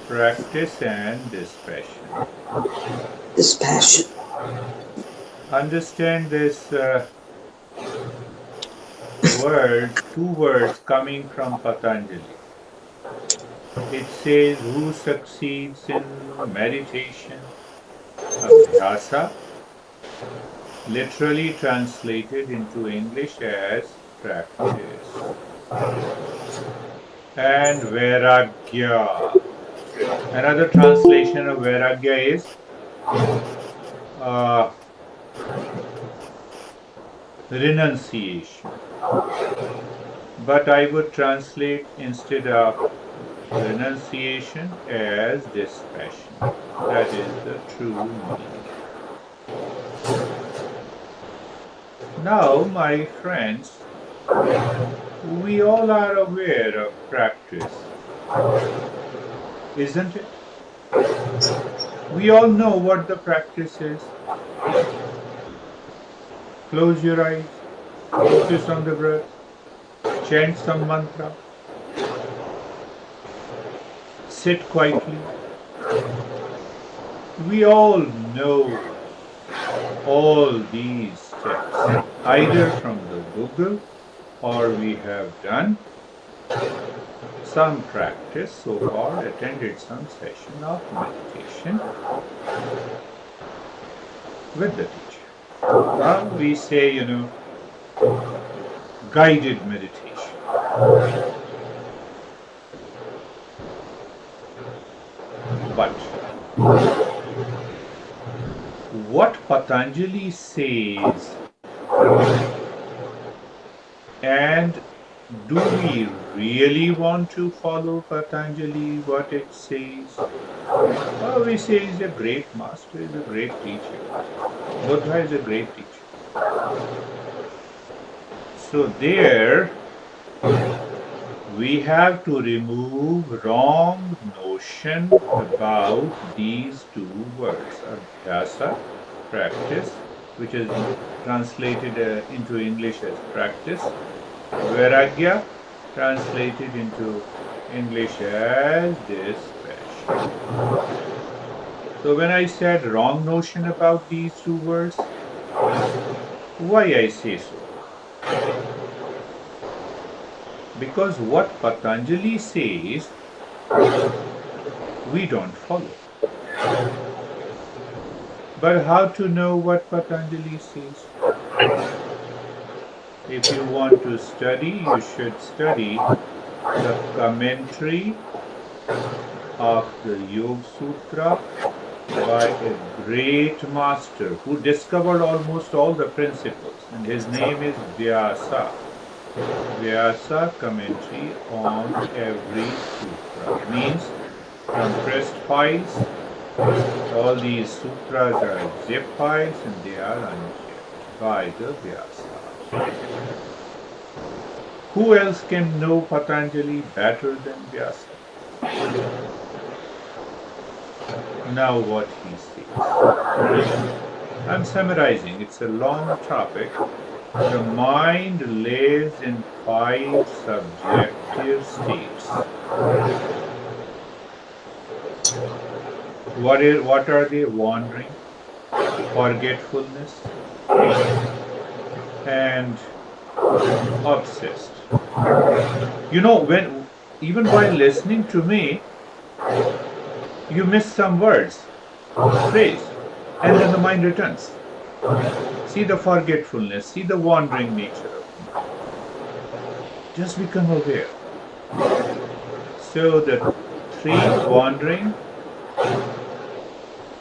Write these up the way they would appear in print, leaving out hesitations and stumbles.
Practice and dispassion. Dispassion. Understand this two words coming from Patanjali. It says, who succeeds in meditation, Abhyasa, literally translated into English as practice, and Vairagya. Another translation of Vairagya is uh, renunciation. But I would translate instead of renunciation as dispassion. That is the true meaning. Now, my friends, we all are aware of practice, isn't it? We all know what the practice is. Close your eyes, focus on the breath, chant some mantra, sit quietly. We all know all these steps, either from the Google or we have done some practice so far, attended some session of meditation with the teacher. We say, guided meditation. But what Patanjali says, and do we really want to follow Patanjali, what it says? Oh, we say he's a great master, he's a great teacher. Buddha is a great teacher. So there we have to remove wrong notion about these two words, Abhyasa, practice, which is translated into English as practice, Vairagya, translated into English as dispassion. So when I said wrong notion about these two words, why I say so? Because what Patanjali says, we don't follow. But how to know what Patanjali says? If you want to study, you should study the commentary of the Yoga Sutra by a great master who discovered almost all the principles, and his name is Vyasa. Vyasa commentary on every sutra means compressed files. All these sutras are zip files and they are unzipped by the Vyasa. Who else can know Patanjali better than Vyasa? Now what he says. I'm summarizing, it's a long topic. The mind lives in 5 subjective states. What are they? Wandering, forgetfulness, and obsessed. When even while listening to me, you miss some words, phrase, and then the mind returns. See the forgetfulness, see the wandering nature of the mind. Just become aware. So the 3 wandering,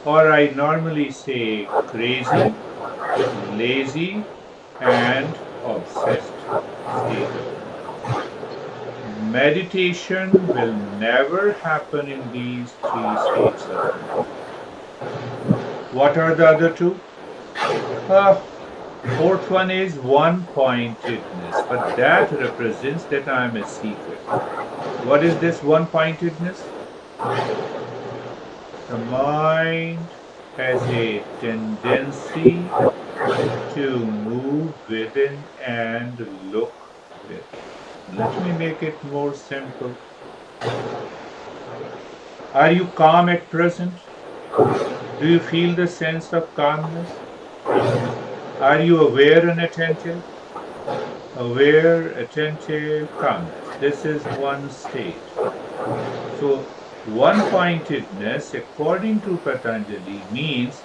or I normally say crazy, lazy, and obsessed state of mind. Meditation will never happen in these 3 states of mind. What are the other 2? Fourth one is one-pointedness, but that represents that I am a seeker. What is this one-pointedness? The mind has a tendency to move within and look within. Let me make it more simple. Are you calm at present? Do you feel the sense of calmness? Are you aware and attentive? Aware, attentive, calmness. This is one state. So, one-pointedness, according to Patanjali, means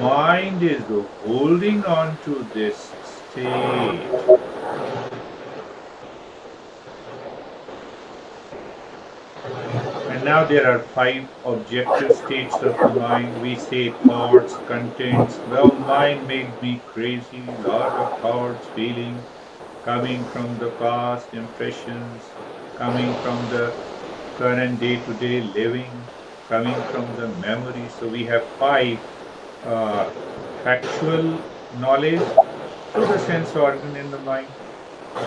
mind is holding on to this state. And now there are 5 objective states of the mind. We say thoughts, contents. Well, mind makes me crazy. Lot of thoughts, feelings coming from the past, impressions coming from the current day-to-day living, coming from the memory. So we have 5 factual knowledge through the sense organ in the mind.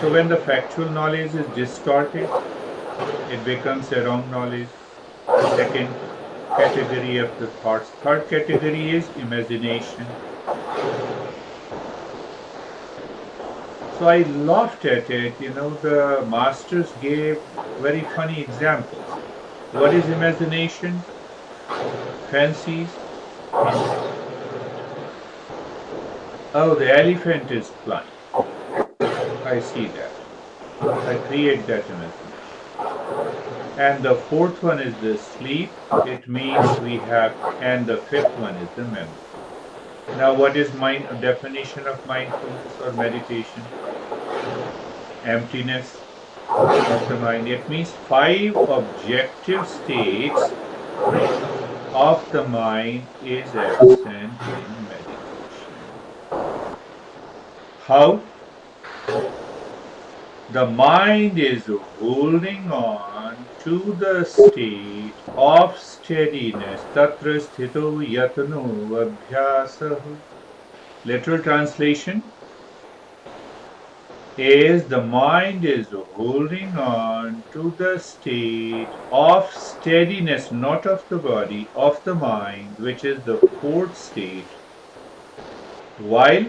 So when the factual knowledge is distorted, it becomes a wrong knowledge. Second category of the thoughts. Third category is imagination. So I laughed at it. The masters gave very funny examples. What is imagination? Fancies. Oh, the elephant is flying. I see that. I create that imagination. And the fourth one is the sleep. It means we have, and the fifth one is the memory. Now, what is definition of mindfulness or meditation? Emptiness of the mind. It means 5 objective states of the mind is absent in meditation. How? The mind is holding on to the state of steadiness. Tatra sthito yatano abhyasa. Literal translation is the mind is holding on to the state of steadiness, not of the body, of the mind, which is the fourth state, while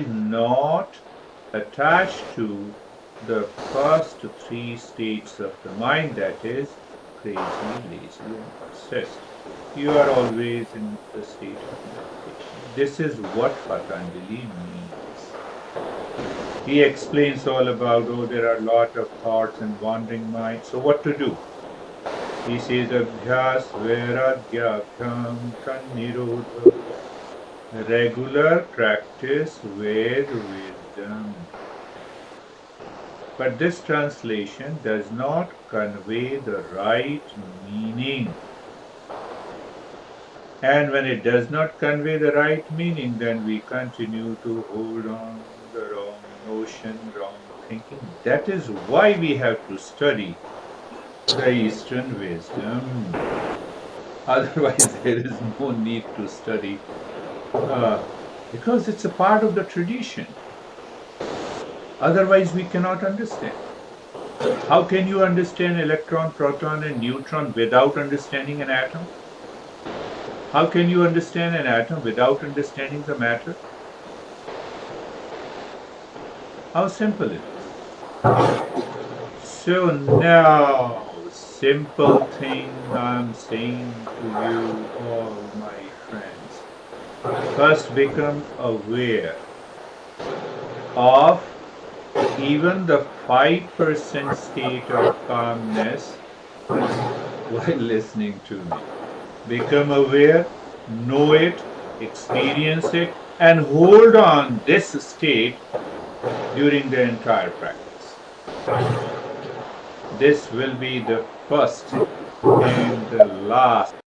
not attached to the first 3 states of the mind, that is crazy, lazy, and obsessed. You are always in the state of meditation. This is what Patanjali means. He explains all about, there are a lot of thoughts and wandering minds. So what to do? He says, Abhyasa, Vairagya, Nirodha. Regular practice with wisdom. But this translation does not convey the right meaning. And when it does not convey the right meaning, then we continue to hold on the wrong notion, wrong thinking. That is why we have to study the Eastern wisdom. Otherwise, there is no need to study, because it's a part of the tradition. Otherwise, we cannot understand. How can you understand electron, proton, and neutron without understanding an atom? How can you understand an atom without understanding the matter? How simple it is. So now, simple thing I'm saying to you, all my friends. First, become aware of even the 5% state of calmness while listening to me. Become aware, know it, experience it, and hold on this state during the entire practice. This will be the first and the last